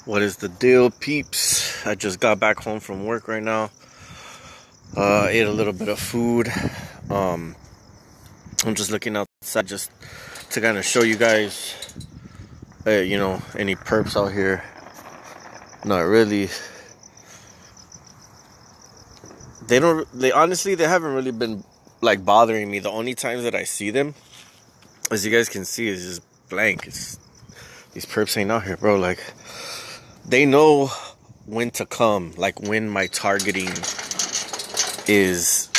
What is the deal, peeps? I just got back home from work right now. Ate a little bit of food. I'm just looking outside just to kind of show you guys, any perps out here. Not really. They honestly, they haven't really been like bothering me. The only times that I see them, as you guys can see, is just blank. These perps ain't out here, bro. Like, they know when to come, like when my targeting is,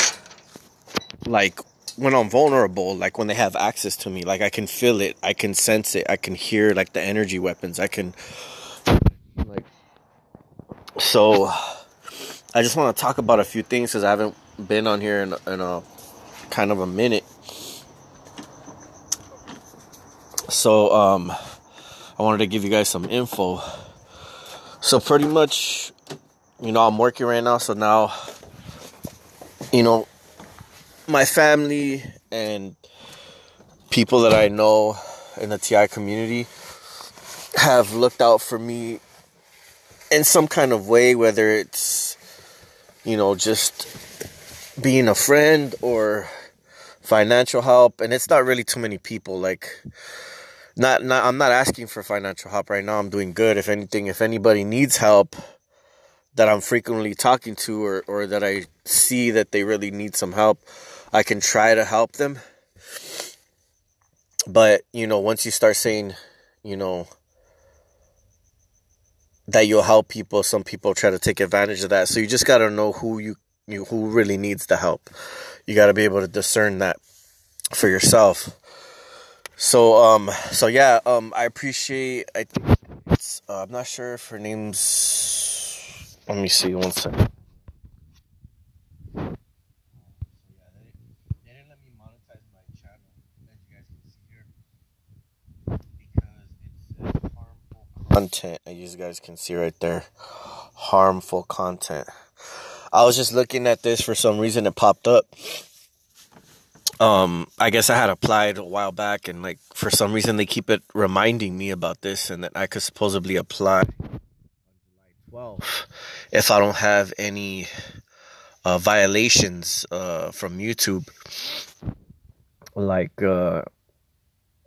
like when I'm vulnerable, like when they have access to me, like I can feel it, I can sense it, I can hear like the energy weapons, I can like. So I just want to talk about a few things because I haven't been on here in a kind of a minute. So I wanted to give you guys some info. So pretty much, I'm working right now. So now, my family and people that I know in the TI community have looked out for me in some kind of way, whether it's, just being a friend or financial help. And it's not really too many people. Like, I'm not asking for financial help right now. I'm doing good. If anything, if anybody needs help that I'm frequently talking to, or that I see that they really need some help, I can try to help them. But, once you start saying, that you'll help people, some people try to take advantage of that. So you just got to know who really needs the help. You got to be able to discern that for yourself. So, I appreciate, I think it's, I'm not sure if her name's, let me see, one second. They didn't let me monetize my channel, as you guys can see here, because it says harmful content, as you guys can see right there, harmful content. I was just looking at this, for some reason it popped up. I guess I had applied a while back, and like for some reason they keep it reminding me about this, and that I could supposedly apply on July 12th if I don't have any violations from YouTube, like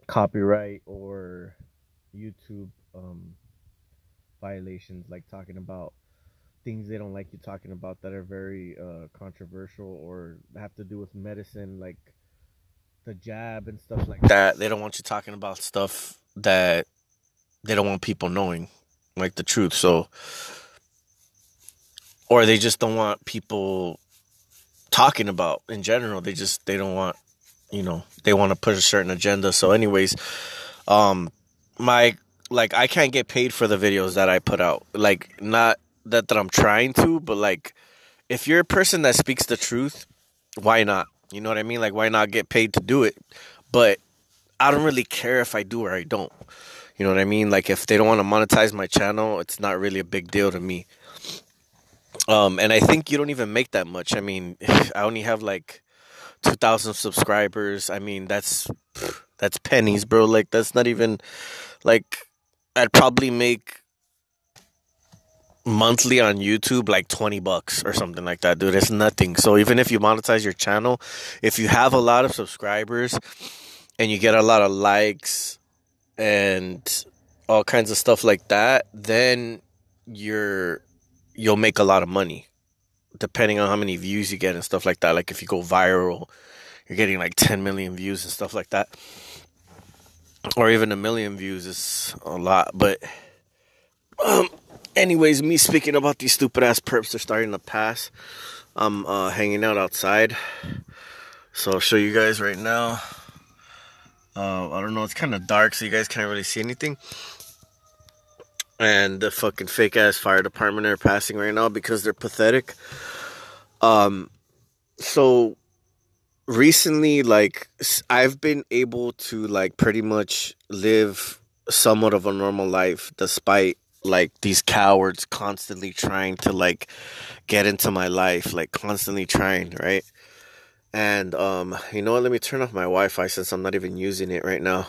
copyright or YouTube violations, like talking about things they don't like you talking about that are very controversial or have to do with medicine, like the jab and stuff like that. They don't want you talking about stuff that they don't want people knowing, like the truth. So, or they just don't want people talking about in general. They don't want, they want to push a certain agenda. So anyways, I can't get paid for the videos that I put out. Like, not that I'm trying to, but like, if you're a person that speaks the truth, why not? You know what I mean? Like, why not get paid to do it? But I don't really care if I do or I don't. You know what I mean? Like, if they don't want to monetize my channel, it's not really a big deal to me. And I think you don't even make that much. I mean, I only have like 2,000 subscribers. I mean, that's pennies, bro. Like, that's not even, like, I'd probably make monthly on YouTube like $20 or something like that, dude. It's nothing. So even if you monetize your channel, if you have a lot of subscribers and you get a lot of likes and all kinds of stuff like that, then you'll make a lot of money, depending on how many views you get and stuff like that. Like, if you go viral, you're getting like 10 million views and stuff like that, or even 1 million views is a lot. But anyways, me speaking about these stupid ass perps, they're starting to pass. I'm hanging out outside, so I'll show you guys right now. I don't know, it's kind of dark, so you guys can't really see anything. And the fucking fake ass fire department are passing right now because they're pathetic. So recently, like, I've been able to like pretty much live somewhat of a normal life, despite like these cowards constantly trying to like get into my life, like constantly trying, right? And you know what, let me turn off my Wi-Fi since I'm not even using it right now.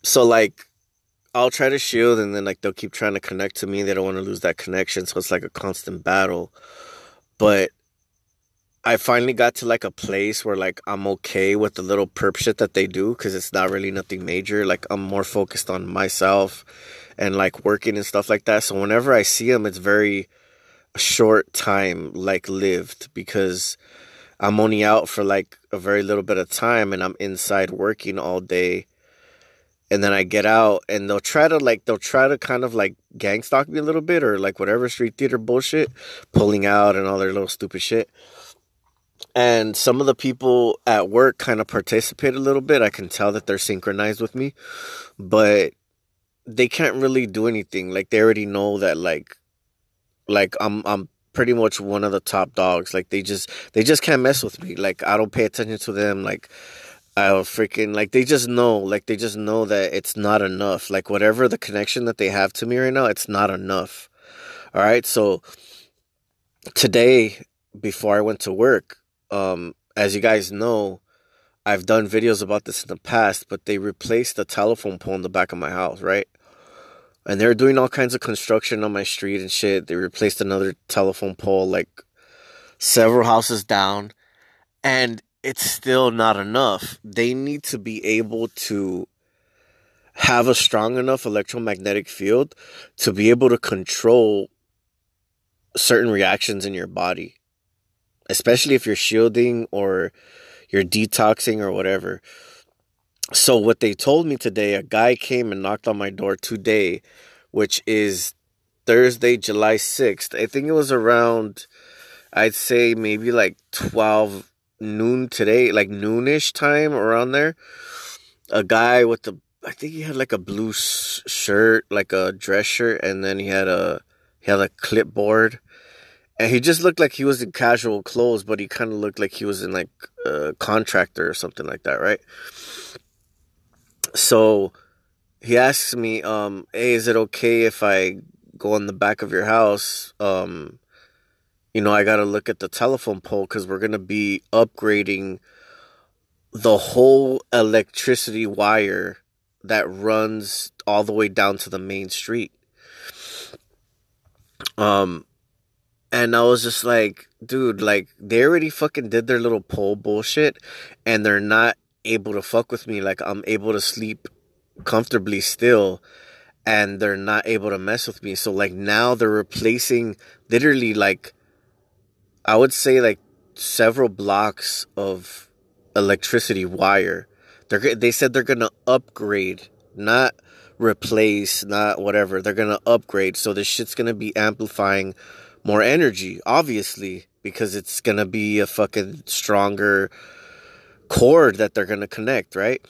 So like I'll try to shield, and then like they'll keep trying to connect to me. They don't want to lose that connection, so it's like a constant battle. But I finally got to like a place where like I'm okay with the little perp shit that they do, because it's not really nothing major. Like I'm more focused on myself and like working and stuff like that. So whenever I see them, it's very short time like lived, because I'm only out for like a very little bit of time, and I'm inside working all day. And then I get out, and they'll try to kind of like gang stalk me a little bit, or like whatever street theater bullshit, pulling out and all their little stupid shit. And some of the people at work kind of participate a little bit. I can tell that they're synchronized with me, but they can't really do anything. Like they already know that like I'm pretty much one of the top dogs. Like they just can't mess with me. Like I don't pay attention to them. Like I'll freaking like they just know that it's not enough. Like whatever the connection that they have to me right now, it's not enough. All right. So today, before I went to work, as you guys know, I've done videos about this in the past, but they replaced the telephone pole in the back of my house, right? And they're doing all kinds of construction on my street and shit. They replaced another telephone pole like several houses down, and it's still not enough. They need to be able to have a strong enough electromagnetic field to be able to control certain reactions in your body, especially if you're shielding or you're detoxing or whatever. So what they told me today, a guy came and knocked on my door today, which is Thursday, July 6th. I think it was around, I'd say maybe like 12 noon today, like noonish time, around there. A guy with I think he had like a blue shirt, like a dress shirt, and then he had a clipboard. And he just looked like he was in casual clothes, but he kind of looked like he was in like a contractor or something like that, right? So he asks me, hey, is it okay if I go in the back of your house? I got to look at the telephone pole, because we're going to be upgrading the whole electricity wire that runs all the way down to the main street. And I was just like, dude, like, they already fucking did their little pole bullshit, and they're not able to fuck with me. Like, I'm able to sleep comfortably still, and they're not able to mess with me. So, like, now they're replacing literally, like, I would say, like, several blocks of electricity wire. They said they're going to upgrade, not replace, not whatever. They're going to upgrade. So this shit's going to be amplifying more energy, obviously, because it's going to be a fucking stronger cord that they're going to connect, right?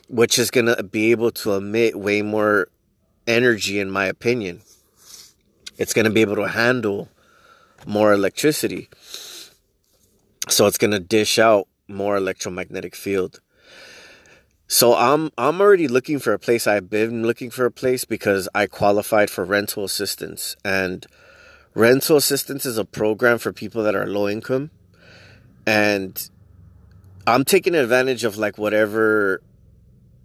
Which is going to be able to emit way more energy, in my opinion. It's going to be able to handle more electricity. So it's going to dish out more electromagnetic field. So I'm already looking for a place. I've been looking for a place because I qualified for rental assistance. And rental assistance is a program for people that are low income. And I'm taking advantage of like whatever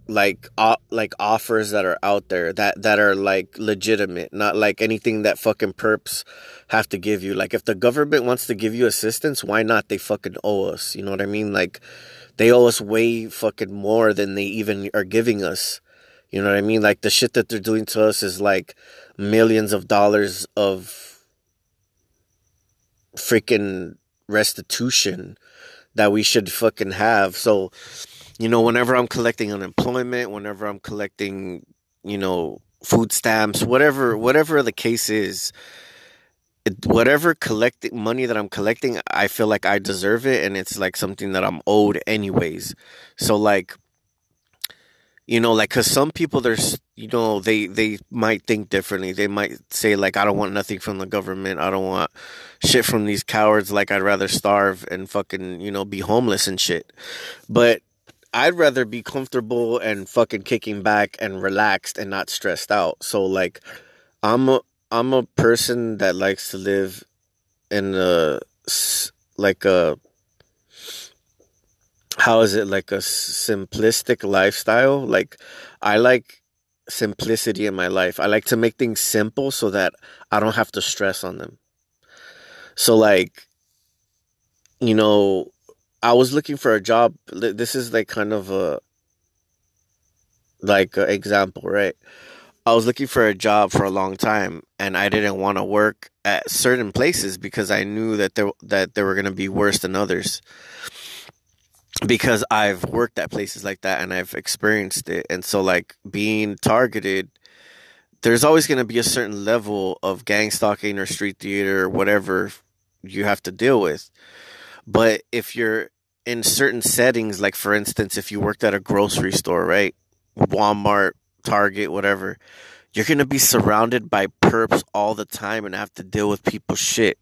like offers that are out there that are like legitimate, not like anything that fucking perps have to give you. Like if the government wants to give you assistance, why not? They fucking owe us. You know what I mean? Like they owe us way fucking more than they even are giving us. You know what I mean? Like the shit that they're doing to us is like millions of dollars of freaking restitution that we should fucking have. So, you know, whenever I'm collecting unemployment, whenever I'm collecting, you know, food stamps, whatever the case is, whatever collecting money that I'm collecting, I feel like I deserve it, and it's like something that I'm owed anyways. So like, you know, like, cause some people, there's, you know, they might think differently. They might say like, I don't want nothing from the government. I don't want shit from these cowards. Like I'd rather starve and fucking, you know, be homeless and shit. But I'd rather be comfortable and fucking kicking back and relaxed and not stressed out. So like, I'm a person that likes to live in like a, how is it, like a simplistic lifestyle. Like I like simplicity in my life. I like to make things simple so that I don't have to stress on them. So like, you know, I was looking for a job. This is like kind of a example, right? I was looking for a job for a long time, and I didn't want to work at certain places because I knew that they were gonna be worse than others. Because I've worked at places like that and I've experienced it, and so like being targeted, there's always gonna be a certain level of gang stalking or street theater or whatever you have to deal with. But if you're in certain settings, like for instance, if you worked at a grocery store, right? Walmart, Target, whatever, you're going to be surrounded by perps all the time and have to deal with people's shit.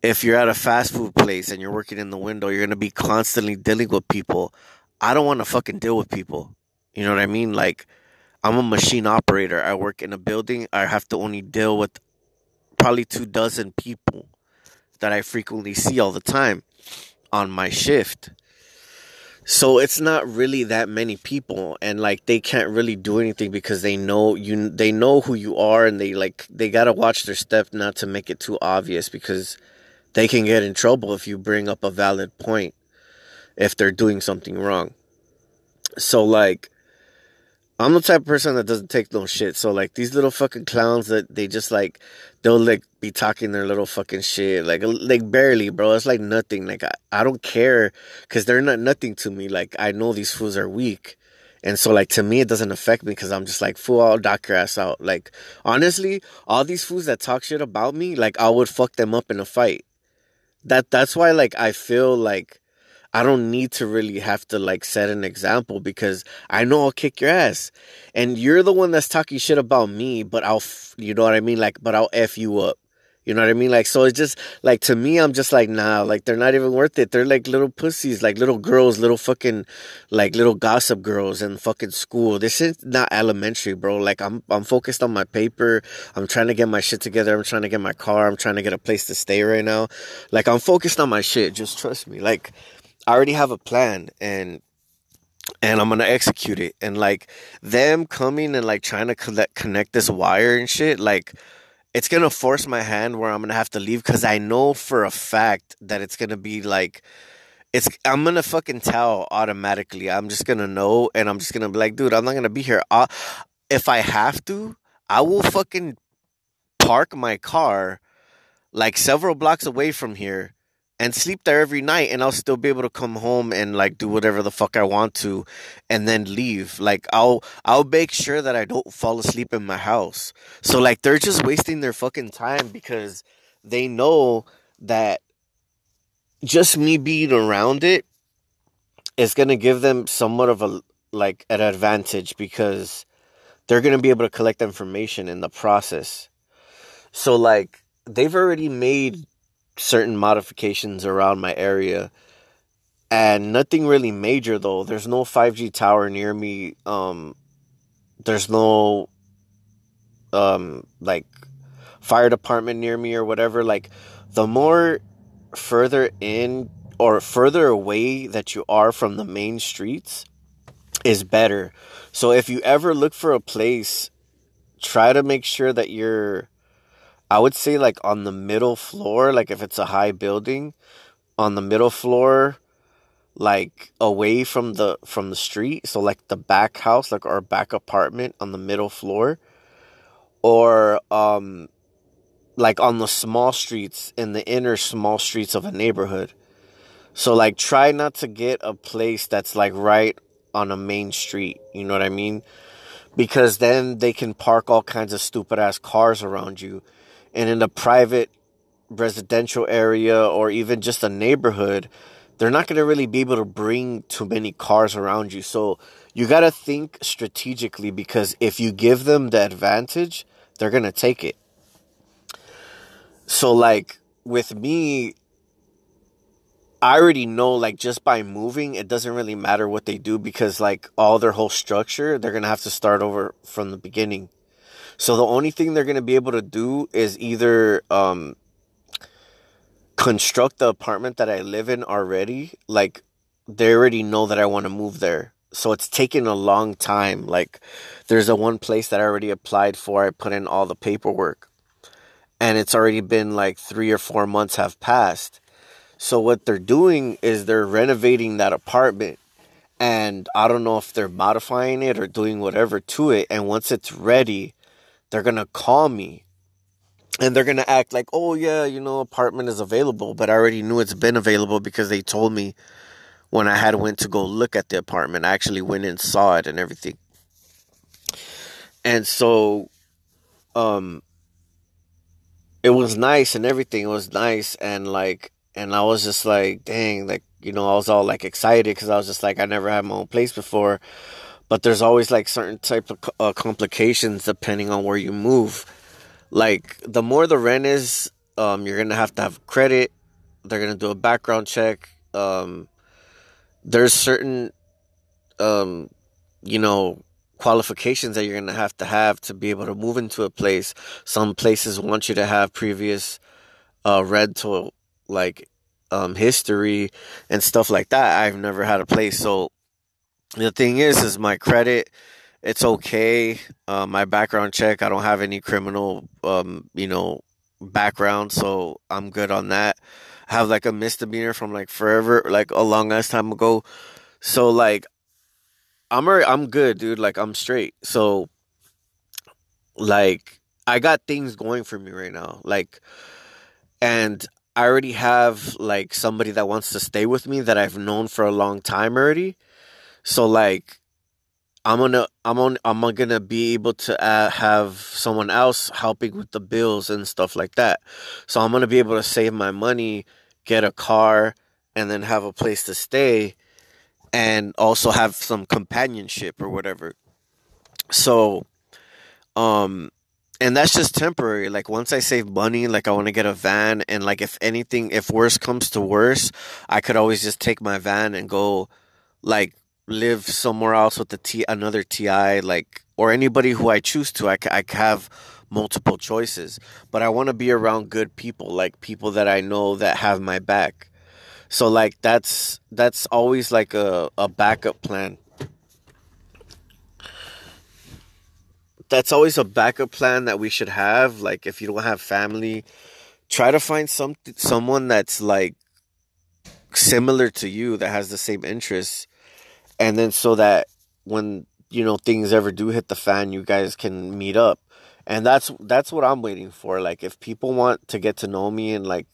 If you're at a fast food place and you're working in the window, you're going to be constantly dealing with people. I don't want to fucking deal with people. You know what I mean? Like, I'm a machine operator. I work in a building. I have to only deal with probably 2 dozen people that I frequently see all the time on my shift. So it's not really that many people, and like they can't really do anything because they know who you are, and they got to watch their step not to make it too obvious, because they can get in trouble if you bring up a valid point if they're doing something wrong. So like, I'm the type of person that doesn't take no shit. So like these little fucking clowns that they just like, they'll like be talking their little fucking shit like barely, bro. It's like nothing. Like I don't care, because they're not nothing to me. Like I know these fools are weak, and so like to me it doesn't affect me, because I'm just like, fool, I'll knock your ass out. Like honestly, all these fools that talk shit about me, like I would fuck them up in a fight. That's why like I feel like I don't need to really have to like set an example, because I know I'll kick your ass. And you're the one that's talking shit about me, but you know what I mean? Like, but I'll F you up. You know what I mean? Like, so it's just like, to me, I'm just like, nah, like they're not even worth it. They're like little pussies, like little girls, little fucking, like little gossip girls in fucking school. This is not elementary, bro. Like I'm focused on my paper. I'm trying to get my shit together. I'm trying to get my car. I'm trying to get a place to stay right now. Like I'm focused on my shit. Just trust me. Like, I already have a plan, and I'm gonna execute it. And like them coming and like trying to connect this wire and shit, like it's gonna force my hand where I'm gonna have to leave, because I know for a fact that it's gonna be like, I'm gonna fucking tell automatically. I'm just gonna know, and I'm just gonna be like, dude, I'm not gonna be here. If I have to, I will fucking park my car like several blocks away from here and sleep there every night, and I'll still be able to come home and like do whatever the fuck I want to and then leave. Like I'll make sure that I don't fall asleep in my house. So like they're just wasting their fucking time, because they know that just me being around it is going to give them somewhat of a like an advantage, because they're going to be able to collect information in the process. So like they've already made certain modifications around my area, and nothing really major though. There's no 5G tower near me. There's no like fire department near me or whatever. Like the more further in or further away that you are from the main streets is better. So if you ever look for a place, try to make sure that you're, I would say, like on the middle floor. Like if it's a high building, on the middle floor, like away from the street. So like the back house, like our back apartment on the middle floor, or like on the small streets, in the inner small streets of a neighborhood. So like try not to get a place that's like right on a main street. You know what I mean? Because then they can park all kinds of stupid ass cars around you. And in a private residential area or even just a neighborhood, they're not going to really be able to bring too many cars around you. So you got to think strategically, because if you give them the advantage, they're going to take it. So like with me, I already know, like, just by moving, it doesn't really matter what they do, because like all their whole structure, they're going to have to start over from the beginning. So the only thing they're going to be able to do is either construct the apartment that I live in already. Like they already know that I want to move there. So it's taken a long time. Like, there's a one place that I already applied for. I put in all the paperwork, and it's already been like 3 or 4 months have passed. So what they're doing is they're renovating that apartment, and I don't know if they're modifying it or doing whatever to it. And once it's ready, they're gonna call me, and they're gonna act like, oh yeah, apartment is available. But I already knew it's been available because they told me when I had went to go look at the apartment. I actually went and saw it and everything. And so, um, it was nice and everything. It was nice, and I was just like, dang, like, I was all like excited because I was just like, I never had my own place before. But there's always like certain type of complications depending on where you move. Like, the more the rent is, you're gonna have to have credit. They're gonna do a background check. There's certain, um, you know, qualifications that you're gonna have to be able to move into a place. Some places want you to have previous rental, like, history and stuff like that. I've never had a place, so the thing is my credit. It's okay. My background check. I don't have any criminal, background, so I'm good on that. I have like a misdemeanor from like forever, like a long ass time ago. So like I'm good, dude. Like, I'm straight. So like I got things going for me right now. Like, and I already have like somebody that wants to stay with me that I've known for a long time already. So like I'm gonna be able to have someone else helping with the bills and stuff like that. So I'm gonna be able to save my money, get a car, and then have a place to stay, and also have some companionship or whatever. So, um, and that's just temporary. Like, once I save money, like, I want to get a van, and like, if anything, if worse comes to worse, I could always just take my van and go, like, live somewhere else with another TI, like, or anybody who I choose to. I have multiple choices, but I want to be around good people, like people that I know that have my back. So like that's always like a backup plan. That's always a backup plan that we should have. Like, if you don't have family, try to find someone that's like similar to you, that has the same interests, and then so that when things ever do hit the fan, you guys can meet up. And that's what I'm waiting for. Like, if people want to get to know me, and like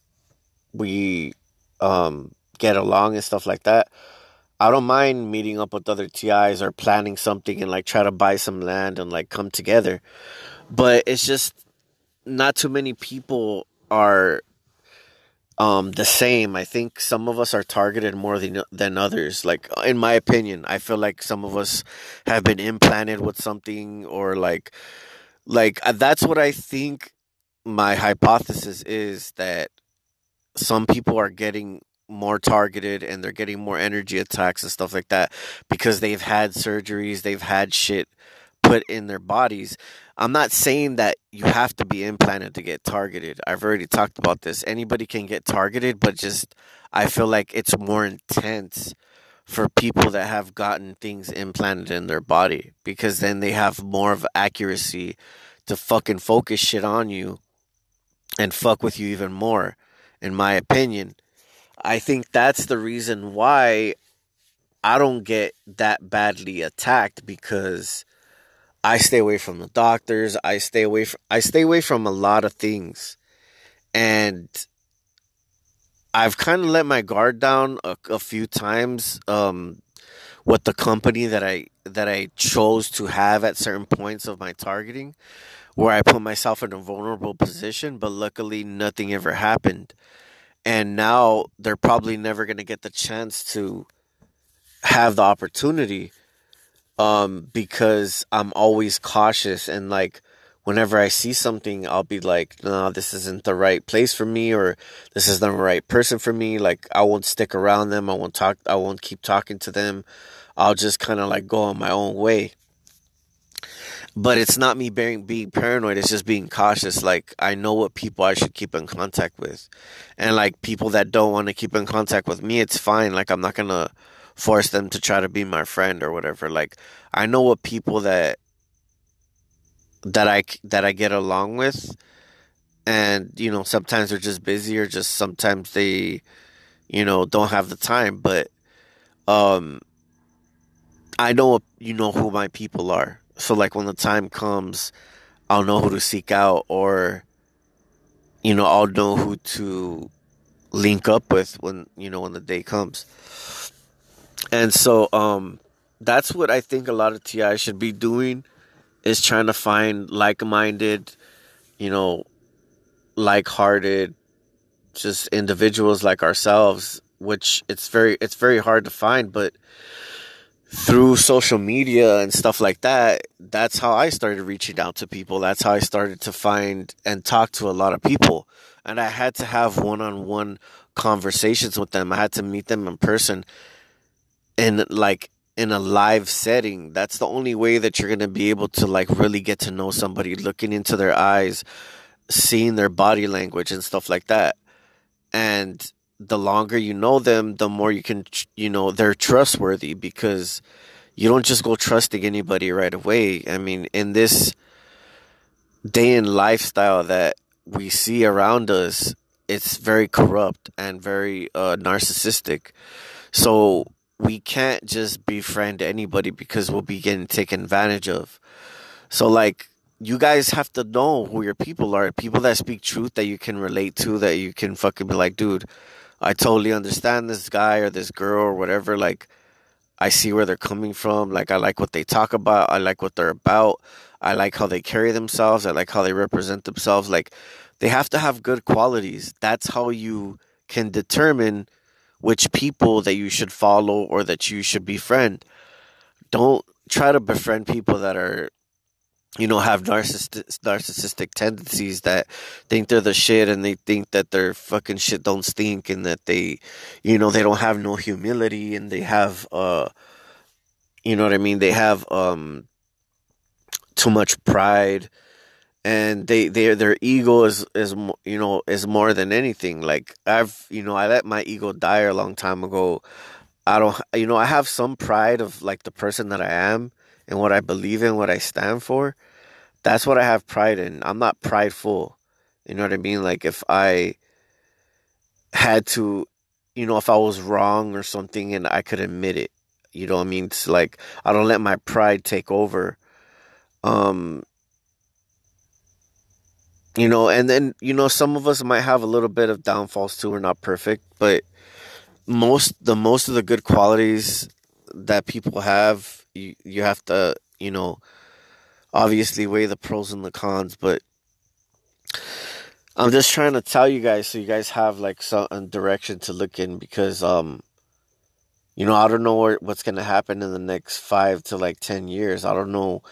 we get along and stuff like that, I don't mind meeting up with other TIs or planning something and like try to buy some land and like come together. But it's just not too many people are the same. I think some of us are targeted more than others. Like, in my opinion, I feel like some of us have been implanted with something, or that's what I think. My hypothesis is that some people are getting more targeted, and they're getting more energy attacks and stuff like that because they've had surgeries, they've had shit put in their bodies. I'm not saying that you have to be implanted to get targeted. I've already talked about this. Anybody can get targeted, but just I feel like it's more intense for people that have gotten things implanted in their body, because then they have more of accuracy to fucking focus shit on you and fuck with you even more, in my opinion. I think that's the reason why I don't get that badly attacked, because I stay away from the doctors. I stay away from a lot of things, and I've kind of let my guard down a few times, with the company that I chose to have at certain points of my targeting, where I put myself in a vulnerable position. But luckily, nothing ever happened, and now they're probably never gonna get the chance to have the opportunity, because I'm always cautious, and like whenever I see something, I'll be like, no, this isn't the right place for me, or this isn't the right person for me. Like, I won't stick around them. I won't keep talking to them. I'll just kind of like go on my own way. But it's not me being paranoid. It's just being cautious. Like, I know what people I should keep in contact with, and like people that don't want to keep in contact with me, it's fine. Like, I'm not gonna force them to try to be my friend or whatever. Like, I know what people that I get along with, and sometimes they're just busy, or just sometimes they don't have the time. But um I know who my people are. So like when the time comes, I'll know who to seek out, or I'll know who to link up with when the day comes. And so that's what I think a lot of TI should be doing, is trying to find like-minded, you know, like-hearted, just individuals like ourselves, which it's very hard to find. But through social media and stuff like that, that's how I started reaching out to people. That's how I started to find and talk to a lot of people. And I had to have one-on-one conversations with them. I had to meet them in person, and like in a live setting. That's the only way that you're going to be able to like really get to know somebody, looking into their eyes, seeing their body language and stuff like that. And the longer you know them, the more you can, they're trustworthy, because you don't just go trusting anybody right away. I mean, in this day and lifestyle that we see around us, it's very corrupt and very narcissistic. So we can't just befriend anybody, because we'll be getting taken advantage of. So like, you guys have to know who your people are. People that speak truth, that you can relate to, that you can fucking be like, dude, I totally understand this guy or this girl or whatever. Like, I see where they're coming from. Like, I like what they talk about. I like what they're about. I like how they carry themselves. I like how they represent themselves. Like, they have to have good qualities. That's how you can determine which people that you should follow or that you should befriend. Don't try to befriend people that are, have narcissistic tendencies, that think they're the shit, and they think that their fucking shit don't stink, and that they don't have no humility, and they have, you know what I mean? They have, too much pride, and their ego is more than anything. Like, I let my ego die a long time ago. I don't, I have some pride of like the person that I am and what I believe in, what I stand for. That's what I have pride in. I'm not prideful. You know what I mean? Like, if I had to, if I was wrong or something and I could admit it, you know what I mean? It's like, I don't let my pride take over. Um, and then, some of us might have a little bit of downfalls too. We're not perfect, but most of the good qualities that people have, you have to, obviously weigh the pros and the cons. But I'm just trying to tell you guys, so you guys have like some direction to look in, because I don't know what's gonna happen in the next 5 to like 10 years. I don't know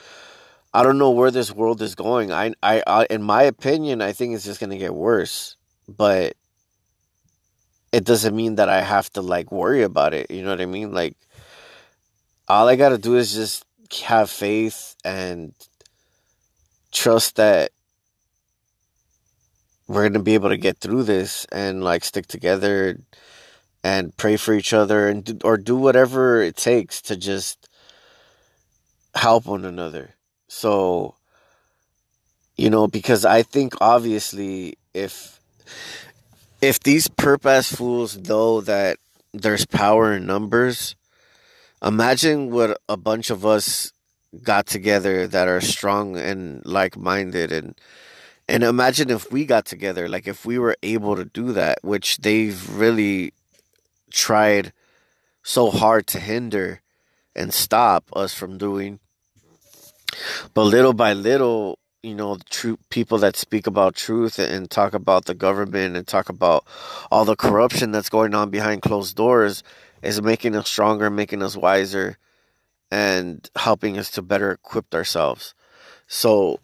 where this world is going. In my opinion, I think it's just gonna get worse. But it doesn't mean that I have to like worry about it. You know what I mean? Like, all I gotta do is just have faith and trust that we're gonna be able to get through this, and like stick together and pray for each other, and do whatever it takes to just help one another. So, because I think obviously, if these perp ass fools know that there's power in numbers, imagine what a bunch of us got together that are strong and like minded, and imagine if we got together, like if we were able to do that, which they've really tried so hard to hinder and stop us from doing. But little by little, the true people that speak about truth and talk about the government and talk about all the corruption that's going on behind closed doors is making us stronger, making us wiser, and helping us to better equip ourselves. So,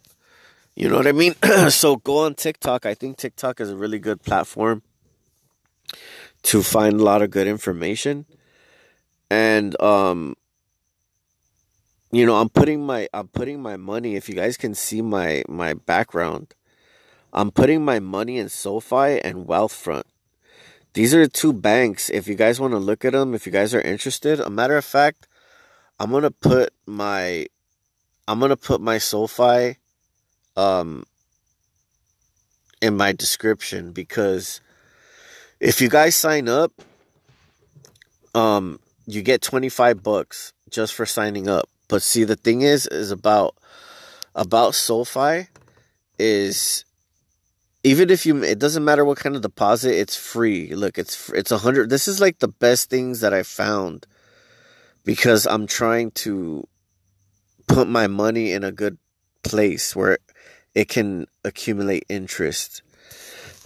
you know what I mean? So go on TikTok. I think TikTok is a really good platform to find a lot of good information. And I'm putting my money. If you guys can see my background, I'm putting my money in SoFi and Wealthfront. These are two banks. If you guys want to look at them, if you guys are interested, a matter of fact, I'm gonna put my SoFi um in my description, because if you guys sign up, you get $25 just for signing up. But see, the thing is about SoFi is, even if you, it doesn't matter what kind of deposit, it's free. Look, it's 100. This is like the best things that I found, because I'm trying to put my money in a good place where it can accumulate interest,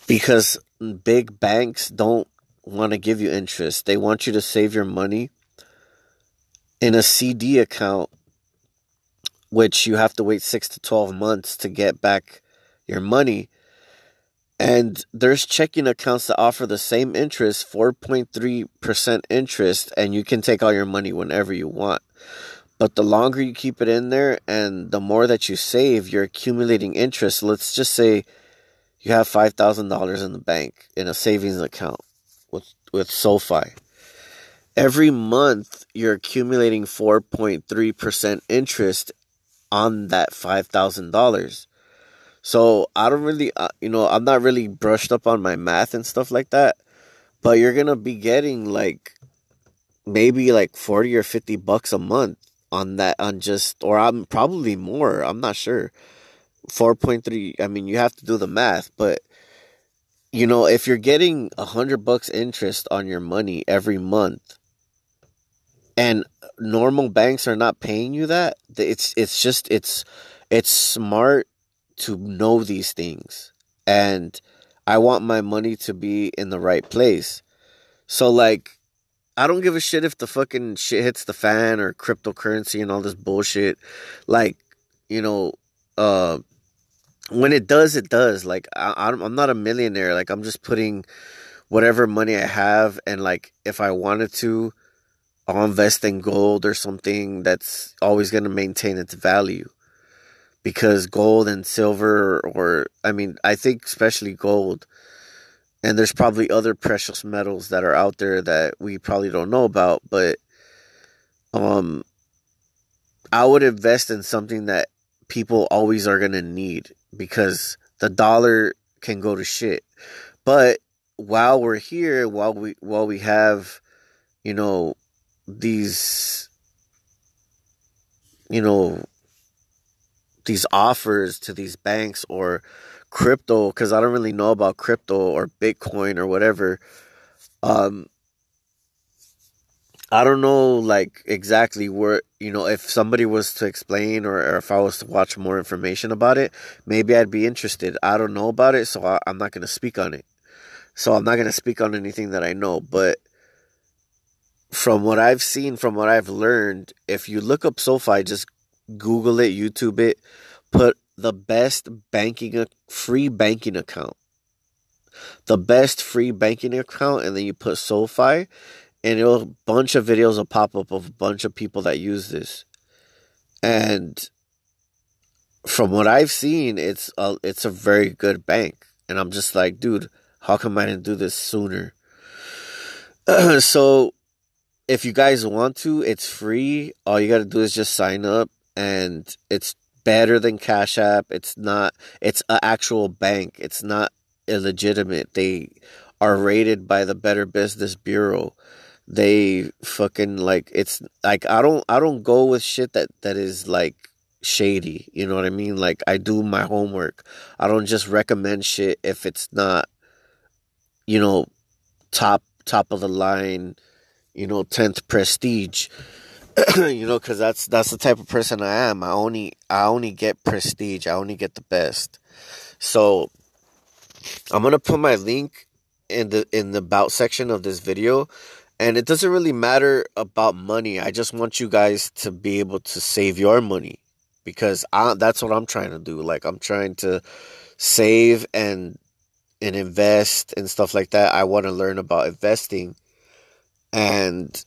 because big banks don't want to give you interest. They want you to save your money in a CD account, which you have to wait 6 to 12 months to get back your money. And there's checking accounts that offer the same interest, 4.3% interest, and you can take all your money whenever you want. But the longer you keep it in there and the more that you save, you're accumulating interest. Let's just say you have $5,000 in the bank in a savings account with SoFi. Every month, you're accumulating 4.3% interest on that $5,000. So I don't really, I'm not really brushed up on my math and stuff like that. But you're going to be getting like maybe like 40 or $50 a month on that, or I'm probably more. I'm not sure. 4.3. I mean, you have to do the math, but if you're getting $100 interest on your money every month, and normal banks are not paying you that, it's smart to know these things. And I want my money to be in the right place. So like, I don't give a shit if the fucking shit hits the fan, or cryptocurrency and all this bullshit. Like, when it does, it does. Like, I'm not a millionaire. Like, I'm just putting whatever money I have, and like, if I wanted to, I'll invest in gold or something that's always going to maintain its value. Because gold and silver, I think especially gold, and there's probably other precious metals that are out there that we probably don't know about, but I would invest in something that people always are going to need, because the dollar can go to shit. But while we're here, while we have, these, these offers to these banks or crypto, because I don't really know about crypto or Bitcoin or whatever. I don't know, like, exactly where, if somebody was to explain, or if I was to watch more information about it, maybe I'd be interested. I don't know about it, so I'm not going to speak on it. So I'm not going to speak on anything that I know. But from what I've seen, from what I've learned, if you look up SoFi, just Google it, YouTube it, put the best free banking account. The best free banking account, and then you put SoFi, and a bunch of videos will pop up of a bunch of people that use this. And from what I've seen, it's a very good bank. And I'm just like, dude, how come I didn't do this sooner? So if you guys want to, it's free. All you got to do is just sign up, and it's better than Cash App. It's an actual bank. It's not illegitimate. They are rated by the Better Business Bureau. They fucking, like, it's like, I don't go with shit that is like shady. You know what I mean? Like, I do my homework. I don't just recommend shit if it's not, top of the line, 10th prestige. Because that's the type of person I am. I only get prestige. I only get the best. So I'm gonna put my link in the about section of this video. And it doesn't really matter about money. I just want you guys to be able to save your money, because that's what I'm trying to do. Like, I'm trying to save and invest and stuff like that. I want to learn about investing and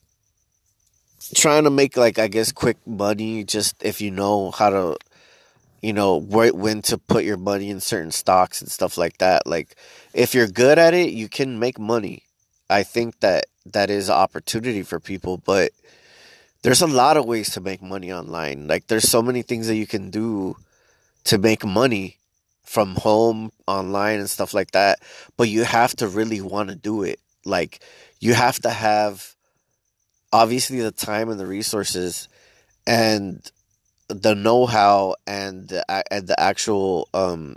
trying to make, like, I guess, quick money, just if you know how to, when to put your money in certain stocks and stuff like that. Like, if you're good at it, you can make money. I think that that is an opportunity for people, but there's a lot of ways to make money online. Like there's so many things that you can do to make money from home, online and stuff like that, but you have to really want to do it. Like you have to have obviously the time and the resources and the know-how and the actual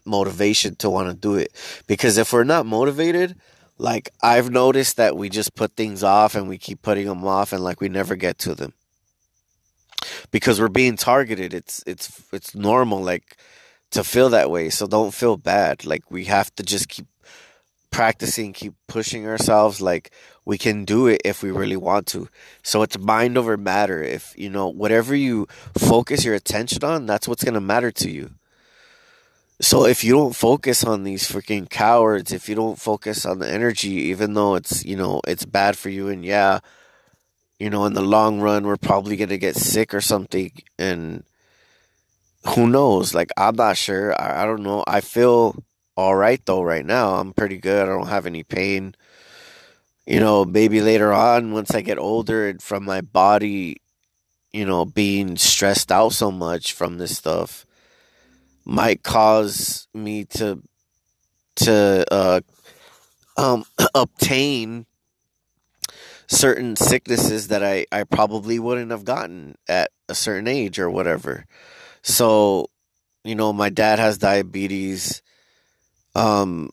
motivation to want to do it, because if we're not motivated, like I've noticed that we just put things off and we keep putting them off and like we never get to them because we're being targeted. It's normal like to feel that way, so don't feel bad. Like we have to just keep practicing, keep pushing ourselves. Like we can do it if we really want to. So it's mind over matter. If you know whatever you focus your attention on, that's what's gonna matter to you. So if you don't focus on these freaking cowards, if you don't focus on the energy, even though it's it's bad for you, and yeah, in the long run we're probably gonna get sick or something, and who knows? Like I'm not sure. I don't know. I feel all right though right now. I'm pretty good. I don't have any pain. Maybe later on, once I get older and from my body, being stressed out so much from this stuff might cause me to obtain certain sicknesses that I probably wouldn't have gotten at a certain age or whatever. So, my dad has diabetes. Um,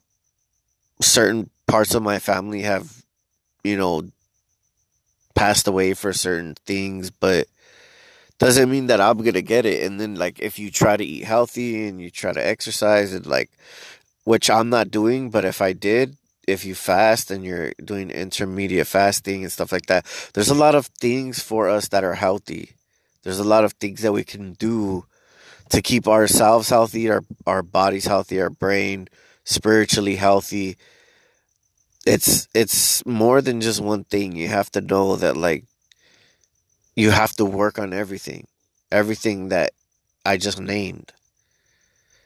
Certain parts of my family have, you know, passed away for certain things, but doesn't mean that I'm gonna get it. And then like if you try to eat healthy and you try to exercise and like which I'm not doing, but if I did, if you fast and you're doing intermediate fasting and stuff like that, there's a lot of things for us that are healthy. There's a lot of things that we can do to keep ourselves healthy, our bodies healthy, our brain spiritually healthy. It's more than just one thing. You have to know that like you have to work on everything. Everything that I just named.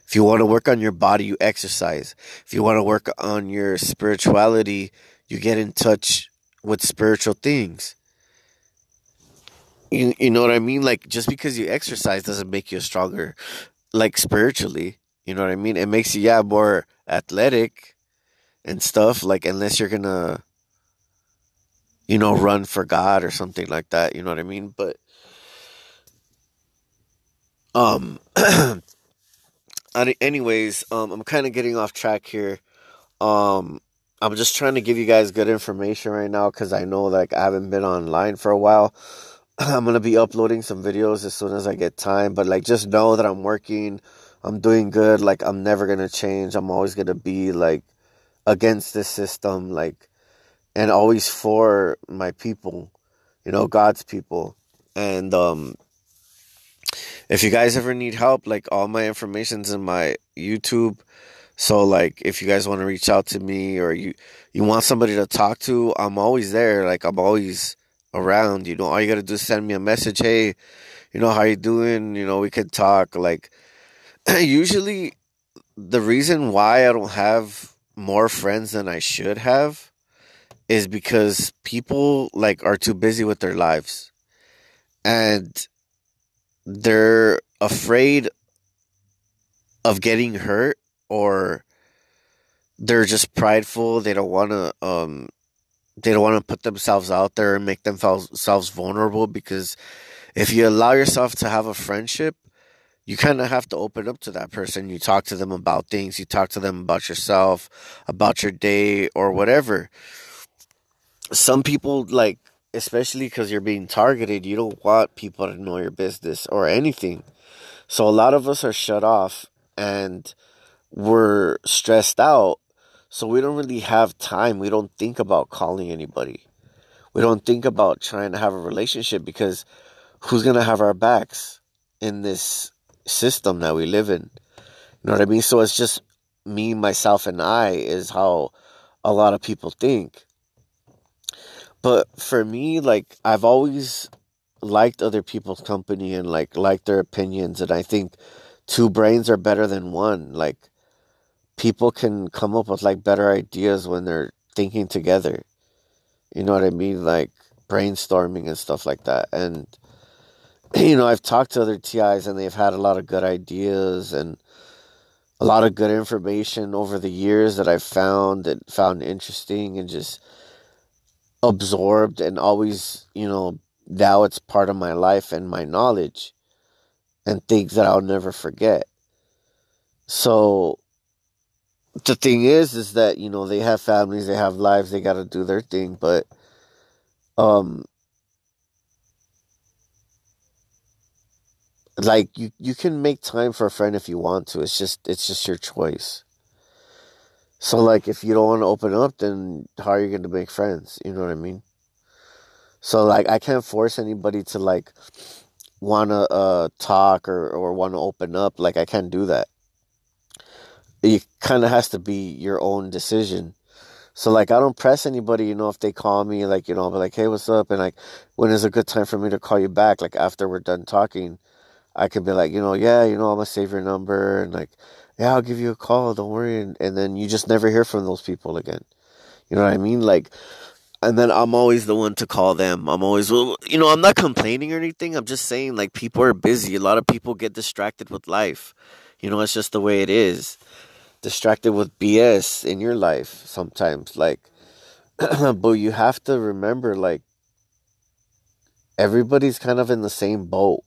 If you want to work on your body, you exercise. If you want to work on your spirituality, you get in touch with spiritual things. You know what I mean? Like just because you exercise doesn't make you stronger like spiritually. You know what I mean? It makes you more athletic and stuff like unless you're going to run for God or something like that, you know what I mean? But um anyways, I'm kind of getting off track here. Um, I'm just trying to give you guys good information right now because I know like I haven't been online for a while. I'm gonna be uploading some videos as soon as I get time, but like just know that I'm working, I'm doing good. Like I'm never gonna change. I'm always gonna be like against this system, like and always for my people, God's people. And if you guys ever need help, like all my information's in my YouTube. So like if you guys want to reach out to me or you want somebody to talk to, I'm always there. Like I'm always around, all you got to do is send me a message. Hey, how you doing? We could talk. Like usually the reason why I don't have more friends than I should have is because people like are too busy with their lives and they're afraid of getting hurt, or they're just prideful. They don't want to put themselves out there and make themselves vulnerable, because if you allow yourself to have a friendship, you kind of have to open up to that person. You talk to them about things, you talk to them about yourself, about your day or whatever. Some people like, especially because you're being targeted, you don't want people to know your business or anything. So a lot of us are shut off and we're stressed out. So we don't really have time. We don't think about calling anybody. We don't think about trying to have a relationship because who's going to have our backs in this system that we live in? You know what I mean? So it's just me, myself, and I is how a lot of people think. But for me, like I've always liked other people's company and like their opinions, and I think two brains are better than one. Like people can come up with like better ideas when they're thinking together. You know what I mean? Like brainstorming and stuff like that. And you know, I've talked to other TIs and they've had a lot of good ideas and a lot of good information over the years that I've found interesting and just absorbed, and always, you know, now it's part of my life and my knowledge and things that I'll never forget. So the thing is that, you know, they have families, they have lives, they got to do their thing, but um like you can make time for a friend if you want to. It's just your choice. So like if you don't want to open up, then how are you going to make friends? You know what I mean? So like I can't force anybody to like want to talk or want to open up. Like I can't do that. It kind of has to be your own decision. So like I don't press anybody, you know, if they call me, like, you know, I'll be like, hey, what's up? And like, when is a good time for me to call you back? Like after we're done talking, I could be like, you know, yeah, you know, I'm gonna save your number, and like, yeah, I'll give you a call, don't worry. And then you just never hear from those people again. You know what I mean? Like, and then I'm always the one to call them. I'm always, well, you know, I'm not complaining or anything. I'm just saying, like, people are busy. A lot of people get distracted with life. You know, it's just the way it is. Distracted with BS in your life sometimes. Like, but you have to remember, like, everybody's kind of in the same boat,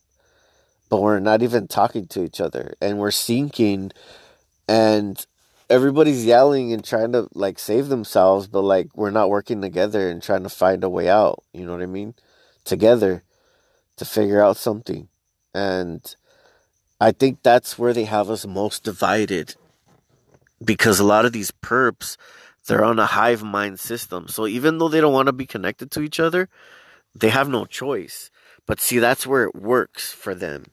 but we're not even talking to each other, and we're sinking, and everybody's yelling and trying to like save themselves, but like we're not working together and trying to find a way out, you know what I mean, together, to figure out something. And I think that's where they have us most divided, because a lot of these perps, they're on a hive mind system, so even though they don't want to be connected to each other, they have no choice. But see, that's where it works for them.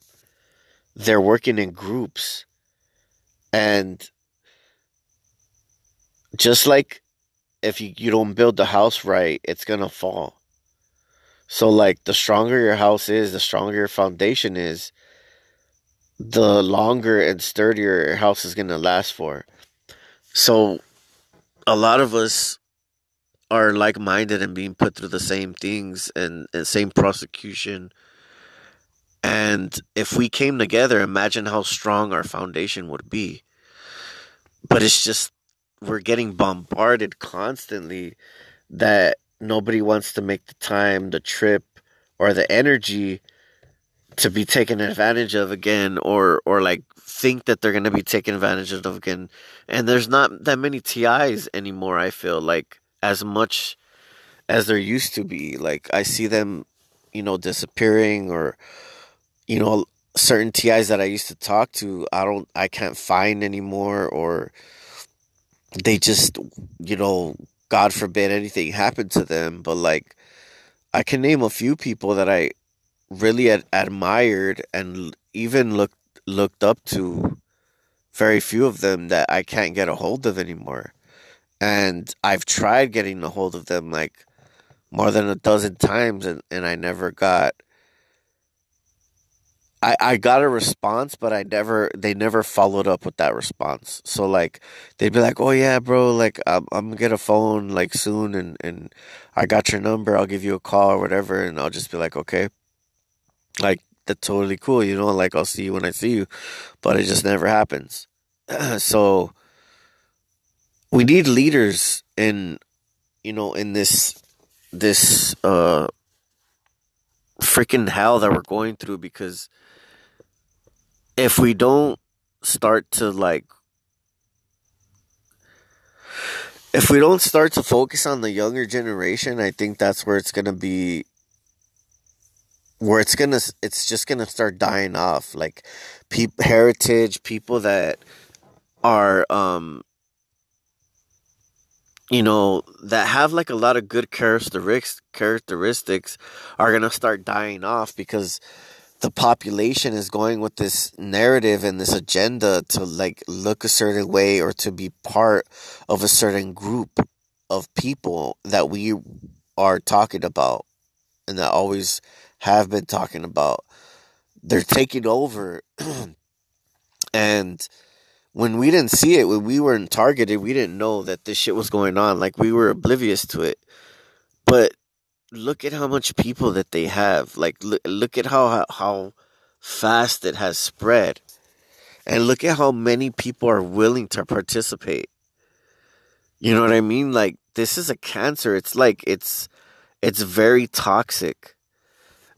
They're working in groups, and just like if you don't build the house right, it's gonna fall. So like the stronger your house is, the stronger your foundation is, the longer and sturdier your house is gonna last for. So a lot of us are like minded and being put through the same things, and same prosecution. And if we came together, imagine how strong our foundation would be. But it's just we're getting bombarded constantly that nobody wants to make the time, the trip, or the energy to be taken advantage of again, or like think that they're gonna be taken advantage of again. And there's not that many TIs anymore, I feel like, as much as there used to be. Like I see them, you know, disappearing, or, you know, certain TIs that I used to talk to, I can't find anymore, or they just, you know, God forbid anything happened to them. But like I can name a few people that I really admired and even looked up to. Very few of them that I can't get a hold of anymore. And I've tried getting a hold of them like more than a dozen times, and I never got I got a response, but they never followed up with that response. So like they'd be like, "Oh yeah, bro, like I'm gonna get a phone like soon, and I got your number. I'll give you a call or whatever." And I'll just be like, "Okay." Like that's totally cool, you know, like I'll see you when I see you, but it just never happens. So we need leaders in, you know, in this freaking hell that we're going through, because if we don't start to like if we don't start to focus on the younger generation, I think that's where it's going to be, where it's just going to start dying off. Like heritage people that are you know, that have like a lot of good characteristics are going to start dying off, because the population is going with this narrative and this agenda to like look a certain way, or to be part of a certain group of people that we are talking about, and that always have been talking about. They're taking over. And when we didn't see it, when we weren't targeted, we didn't know that this shit was going on. Like we were oblivious to it. But look at how much people that they have. Like, look at how fast it has spread, and look at how many people are willing to participate. You know what I mean? Like, this is a cancer. It's like it's very toxic.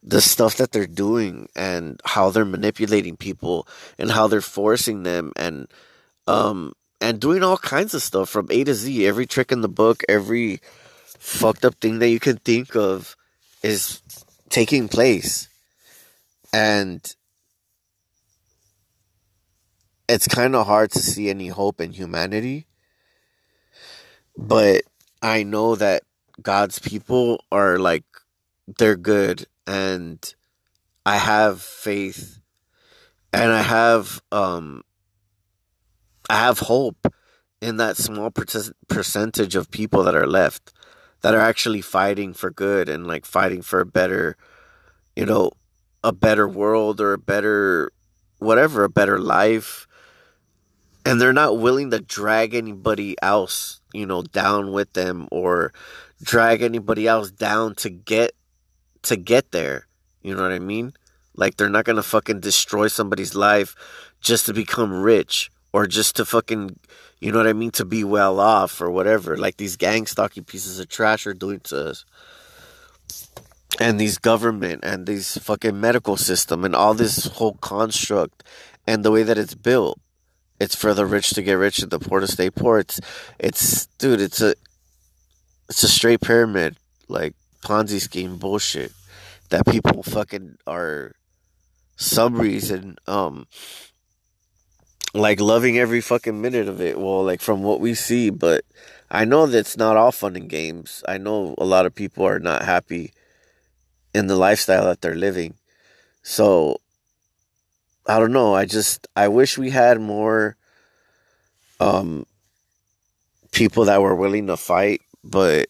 The stuff that they're doing and how they're manipulating people and how they're forcing them and doing all kinds of stuff from A to Z. Every trick in the book, every fucked up thing that you can think of is taking place. And it's kind of hard to see any hope in humanity. But I know that God's people are like, they're good. And I have faith and I have hope in that small percentage of people that are left that are actually fighting for good and like fighting for a better, you know, a better world or a better whatever, a better life. And they're not willing to drag anybody else, down with them or drag anybody else down to get there. You know what I mean? Like they're not gonna fucking destroy somebody's life just to become rich or just to fucking, you know what I mean, to be well off or whatever. Like these gang stalking pieces of trash are doing to us. And these government and these fucking medical system and all this whole construct and the way that it's built. It's for the rich to get rich and the poor to stay poor. It's dude, it's a straight pyramid, like Ponzi scheme bullshit that people fucking are some reason like loving every fucking minute of it. Well, like from what we see, but I know that it's not all fun and games. I know a lot of people are not happy in the lifestyle that they're living. So I don't know. I wish we had more um people that were willing to fight, but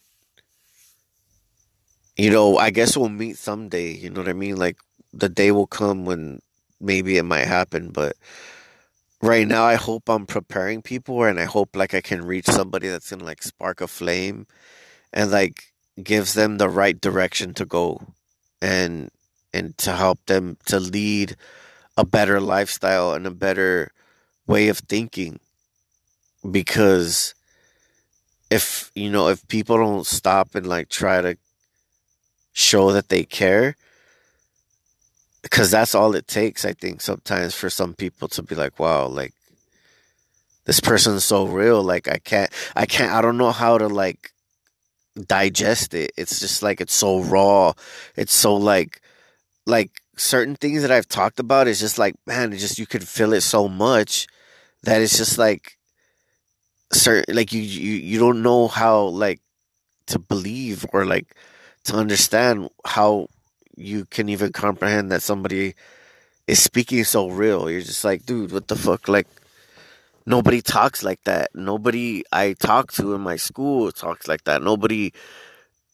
I guess we'll meet someday, you know what I mean? Like the day will come when maybe it might happen, but right now I hope I'm preparing people and I hope like I can reach somebody that's gonna like spark a flame and like gives them the right direction to go and to help them to lead a better lifestyle and a better way of thinking because if people don't stop and like try to show that they care, because that's all it takes, I think, sometimes for some people to be like, wow, like this person's so real, like I don't know how to like digest it. It's just like it's so raw. It's so like certain things that I've talked about is just like, man, it just you could feel it so much that it's just like certain like you don't know how like to believe or like to understand how you can even comprehend that somebody is speaking so real. You're just like, dude, what the fuck? Like nobody talks like that. Nobody I talk to in my school talks like that. Nobody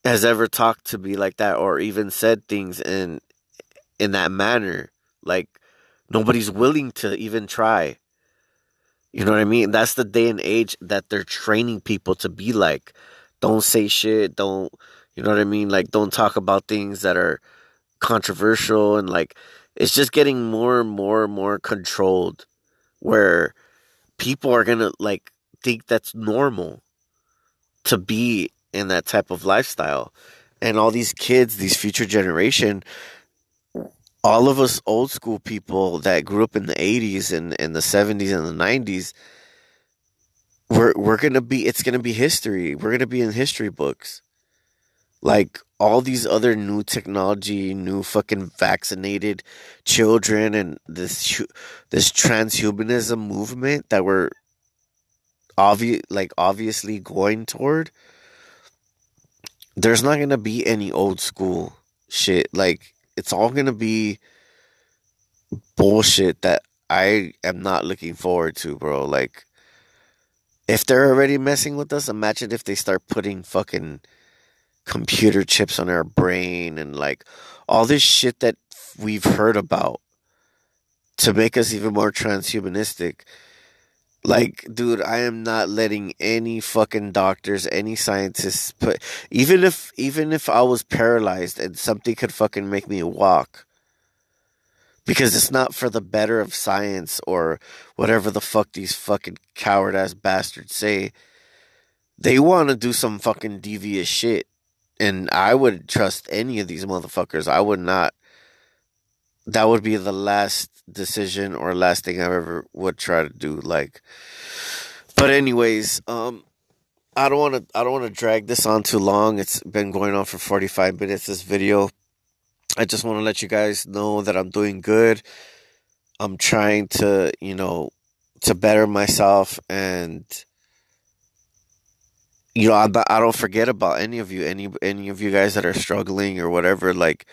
has ever talked to me like that or even said things in that manner. Like nobody's willing to even try. You know what I mean? That's the day and age that they're training people to be like. Don't say shit. Don't, you know what I mean? Like, don't talk about things that are controversial. And, like, it's just getting more and more and more controlled where people are going to, like, think that's normal to be in that type of lifestyle. And all these kids, these future generation, all of us old school people that grew up in the 80s and in the 70s and the 90s, we're gonna be it's gonna be history. We're gonna be in history books. Like all these other new technology, new fucking vaccinated children, and this transhumanism movement that we're obviously going toward. There's not gonna be any old school shit. Like it's all gonna be bullshit that I am not looking forward to, bro. Like if they're already messing with us, imagine if they start putting fucking computer chips on our brain and like all this shit that we've heard about to make us even more transhumanistic. Like, dude, I am not letting any fucking doctors, any scientists put, even if I was paralyzed and something could fucking make me walk, because it's not for the better of science or whatever the fuck these fucking coward ass bastards say. They want to do some fucking devious shit. And I wouldn't trust any of these motherfuckers. I would not. That would be the last decision or last thing I ever would try to do. Like, but anyways, I don't want to drag this on too long. It's been going on for 45 minutes. This video. I just want to let you guys know that I'm doing good. I'm trying to, to better myself, and I don't forget about any of you, any of you guys that are struggling or whatever. Like,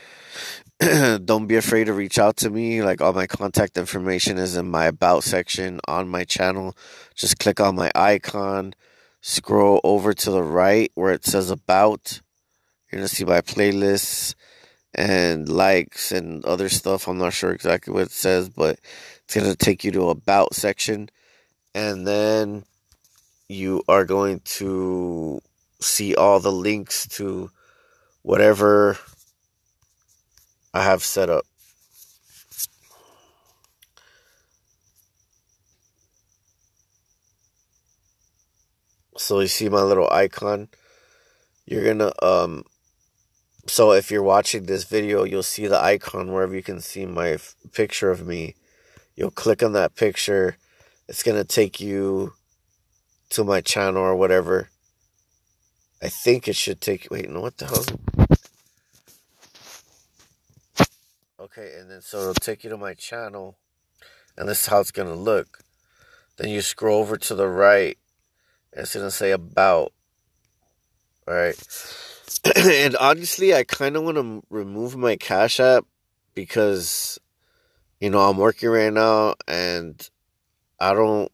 don't be afraid to reach out to me. Like, all my contact information is in my about section on my channel. Just click on my icon, scroll over to the right where it says about. You're gonna see my playlists and likes and other stuff. I'm not sure exactly what it says, but it's gonna take you to about section, and then you are going to see all the links to whatever I have set up. So you see my little icon. You're gonna so if you're watching this video, you'll see the icon wherever you can see my picture of me. You'll click on that picture. It's gonna take you to my channel or whatever. I think it should take. Wait, no, what the hell? Okay, and then so it'll take you to my channel, and this is how it's gonna look. Then you scroll over to the right, and it's gonna say about. All right, and honestly, I kind of want to remove my Cash App because I'm working right now, and I don't.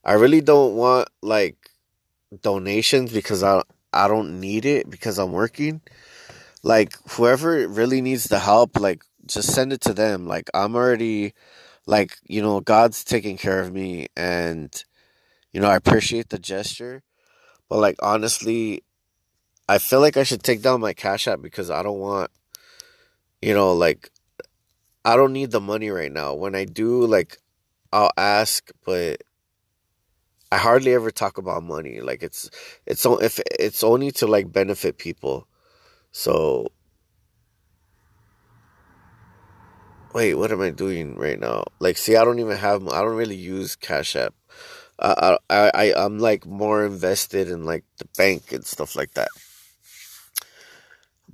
I really don't want like donations because I don't need it because I'm working. Like, whoever really needs the help, like, just send it to them. Like, I'm already, like, God's taking care of me, and I appreciate the gesture. But, like, honestly, I feel like I should take down my Cash App because I don't want, like, I don't need the money right now. When I do, like, I'll ask, but I hardly ever talk about money. Like, if it's only to like benefit people. So wait, what am I doing right now? Like, see, I don't really use Cash App. I'm like more invested in like the bank and stuff like that.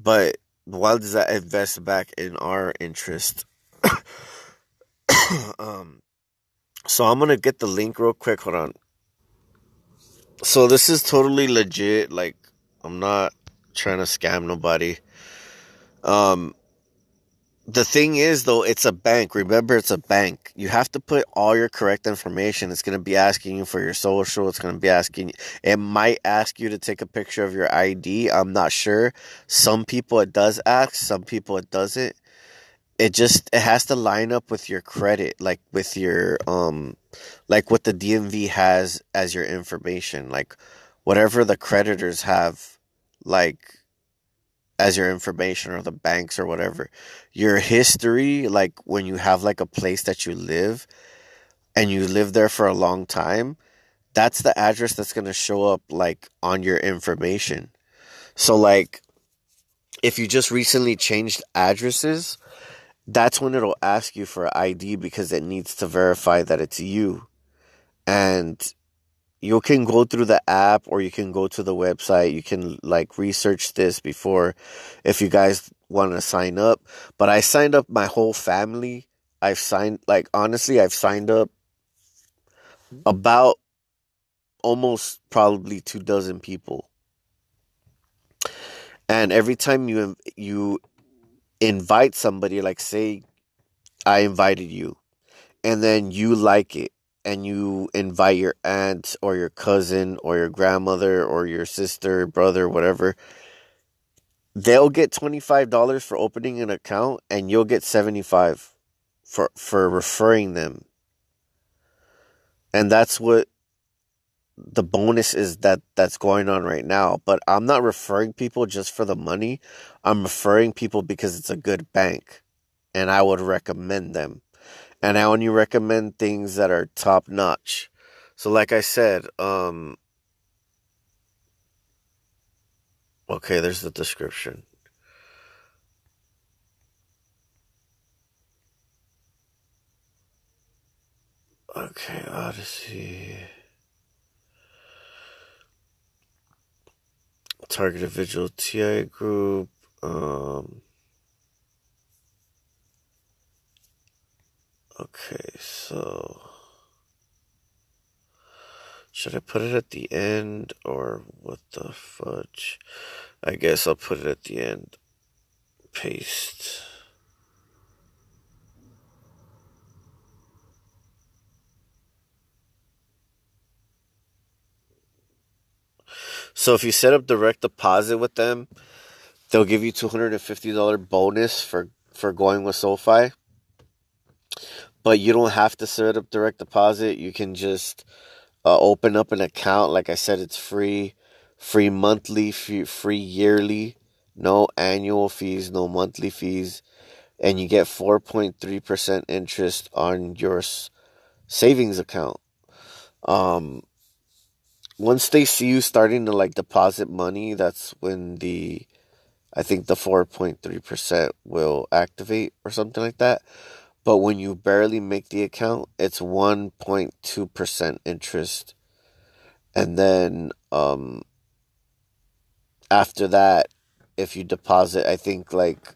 But why does that invest back in our interest? um, so I'm gonna get the link real quick. Hold on. So this is totally legit. Like, I'm not trying to scam nobody. Um, The thing is, though, it's a bank. Remember, it's a bank. You have to put all your correct information. It's going to be asking you for your social. It's going to be asking, it might ask you to take a picture of your ID. I'm not sure. Some people it does ask, some people it doesn't. It has to line up with your credit, like with your, like what the DMV has as your information, like whatever the creditors have, like, as your information, or the banks or whatever. Your history, like when you have like a place that you live and you live there for a long time, that's the address that's going to show up like on your information. So like if you just recently changed addresses, that's when it'll ask you for ID because it needs to verify that it's you. And you can go through the app or you can go to the website. You can like research this before if you guys want to sign up. But I signed up my whole family. Honestly, I've signed up about almost probably 24 people. And every time you invite somebody, like say I invited you, and then you like it, and you invite your aunt or your cousin or your grandmother or your sister, brother, whatever, they'll get $25 for opening an account, and you'll get 75 for referring them. And that's what the bonus is that's going on right now. But I'm not referring people just for the money. I'm referring people because it's a good bank and I would recommend them. And I only recommend things that are top notch. So like I said, okay, there's the description. Okay, Odyssey. Targeted Visual TI Group. Okay, so should I put it at the end or what the fudge? I guess I'll put it at the end. Paste. So if you set up direct deposit with them, they'll give you $250 bonus for going with SoFi. But you don't have to set up direct deposit. You can just open up an account. Like I said, it's free monthly, free yearly, no annual fees, no monthly fees, and you get 4.3% interest on your savings account. Once they see you starting to like deposit money, that's when I think the 4.3% will activate or something like that. But when you barely make the account, it's 1.2% interest. And then after that, if you deposit, I think like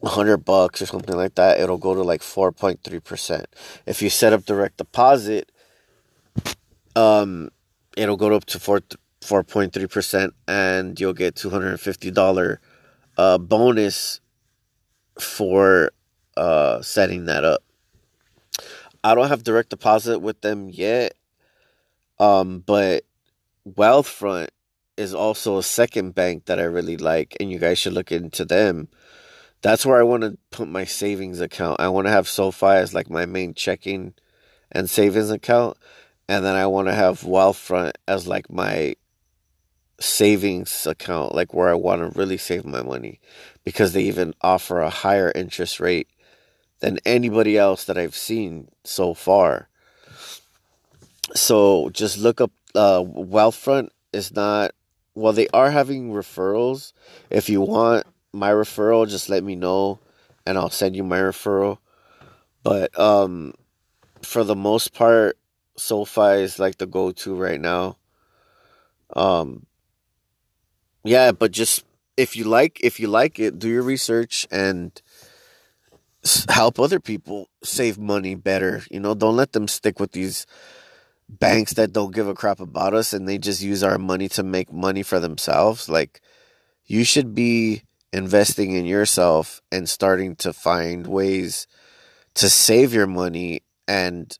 $100 or something like that, it'll go to like 4.3%. If you set up direct deposit, it'll go up to 4.3%, and you'll get $250 bonus for setting that up. I don't have direct deposit with them yet, but Wealthfront is also a second bank that I really like, and you guys should look into them. That's where I want to put my savings account. I want to have SoFi as like my main checking and savings account, and then I want to have Wealthfront as like my savings account, like where I want to really save my money, because they even offer a higher interest rate than anybody else that I've seen so far. So just look up Wealthfront is not, well, they are having referrals. If you want my referral, just let me know and I'll send you my referral. But for the most part, SoFi is like the go-to right now. Yeah, but just if you like it, do your research and help other people save money better. Don't let them stick with these banks that don't give a crap about us and they just use our money to make money for themselves. Like, you should be investing in yourself and starting to find ways to save your money and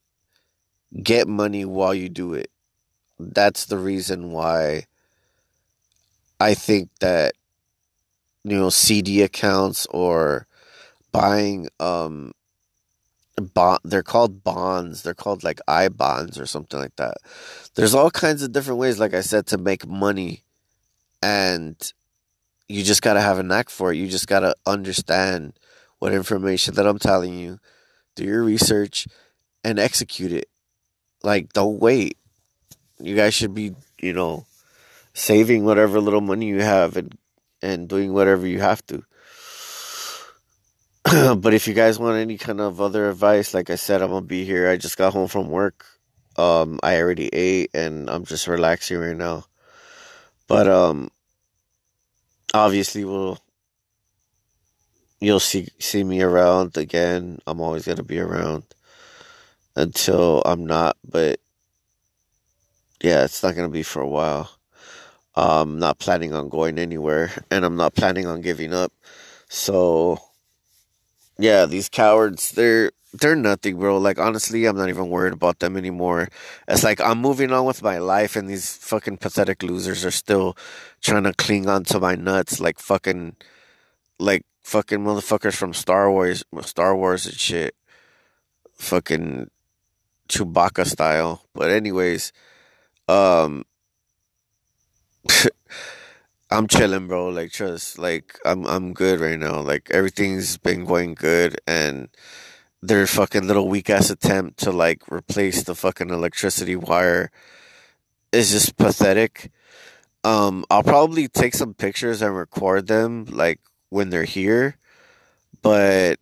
get money while you do it. That's the reason why I think that, CD accounts or buying, they're called bonds. They're called like I-bonds or something like that. There's all kinds of different ways, like I said, to make money, and you just got to have a knack for it. You just got to understand what information that I'm telling you, do your research, and execute it. Like, don't wait. You guys should be, saving whatever little money you have and doing whatever you have to. But if you guys want any kind of other advice, like I said, I'm going to be here. I just got home from work. I already ate and I'm just relaxing right now. But obviously you'll see me around again. I'm always going to be around until I'm not, but yeah, it's not going to be for a while. I'm not planning on going anywhere, and I'm not planning on giving up. So yeah, these cowards, they're nothing, bro. Like, honestly, I'm not even worried about them anymore. It's like I'm moving on with my life, and these fucking pathetic losers are still trying to cling on to my nuts, like fucking motherfuckers from Star Wars and shit. Fucking Chewbacca style. But anyways, um, I'm chilling, bro. Like, trust, like, I'm good right now. Like, everything's been going good, and their fucking little weak ass attempt to like replace the fucking electricity wire is just pathetic. I'll probably take some pictures and record them like when they're here, but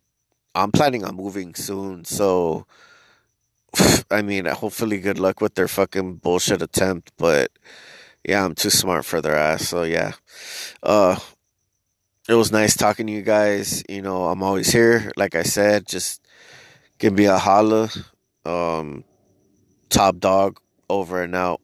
I'm planning on moving soon, so I mean, hopefully, good luck with their fucking bullshit attempt. But yeah, I'm too smart for their ass. So yeah, uh, it was nice talking to you guys. You know, I'm always here. Like I said, just give me a holla. Um, Top dog over and out.